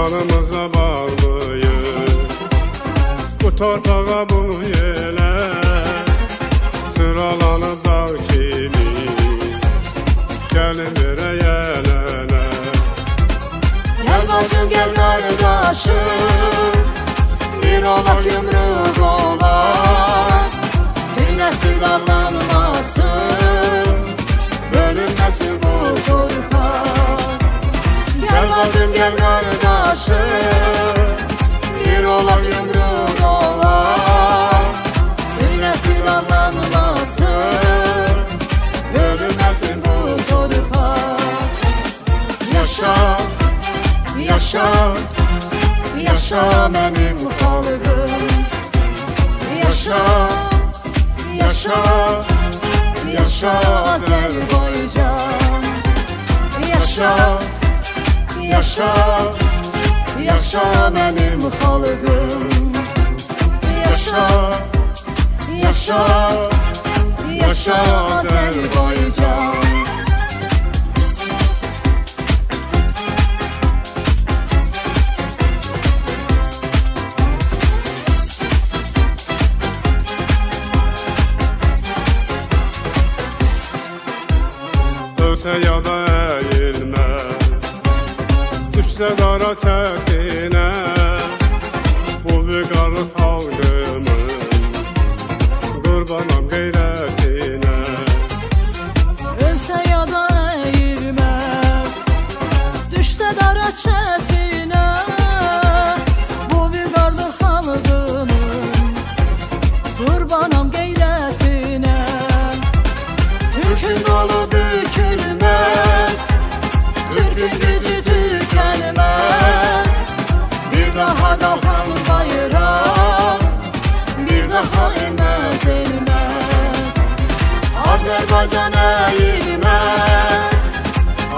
kanımıza bağlıyız. Bu torpağa bu yerə sıralanıb dağ kimi, gəlin verə yələnə. Gel bacım gel kardeşim, bir olak yumruk olak, sinesi dallanmasın, bölünmesin bu torpak. Gel bacım gel kardeşim, bir olak yumruk olak, sinesi dallanmasın, bölünmesin bu torpak. Yaşa, yaşa, yaşa benim halkım. Yaşa, yaşa, yaşa Azerbaycan. Yaşa, yaşa, yaşa benim halkım. Yaşa, yaşa, yaşa Azerbaycan. Ölsə ya da əyilməz, düşsə qara çətinə, bu vüqarlı xalqımın qurbanam qeyrətinə. Ölsə ya da əyilməz, düşsə dara çətinə, bu vüqarlı xalqımın qurbanam qeyrətinə. Türkün dolu bükülməz, Türkün gücü tükənməz, bir daha qalxan bayraq, bir daha enməz elməz. Azərbaycan əyilməz,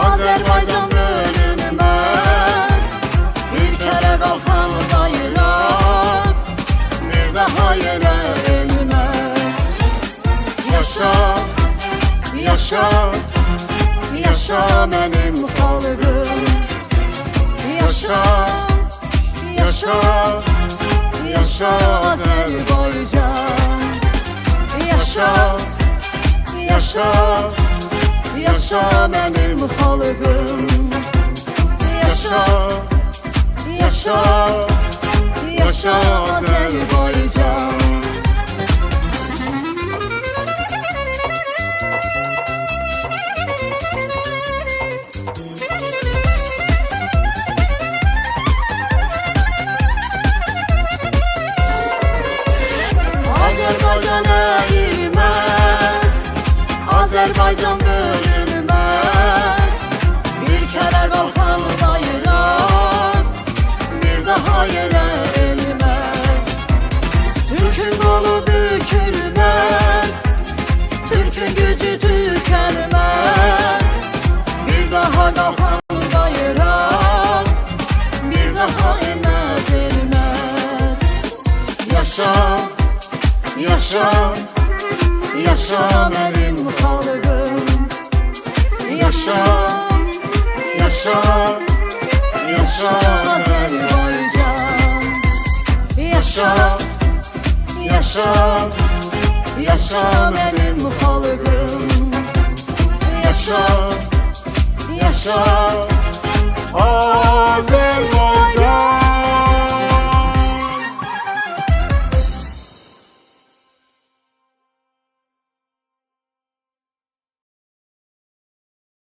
Azərbaycan bölünməz, bir kərə qalxan bayraq, bir daha yerə enməz. Yaşa, yaşa, yaşa benim halkım. Yaşa, yaşa, yaşa Azerbaycan. Yaşa, yaşa, yaşa benim halkım. Yaşa, yaşa, yaşa Azerbaycan. Azerbaycan əyilməz, Azerbaycan bölünməz, bir kərə qalxan bayraq, bir daha yerə enməz. Türkün qolu bükülməz, Türkün gücü tükənməz, bir daha qalxan bayraq, bir daha enməz elməz. Yaşa, yaşa, yaşa benim halkım. Yaşa, yaşa, yaşa Azerbaycan. Yaşa, yaşa, yaşa benim halkım. Yaşa, yaşa Azerbaycan.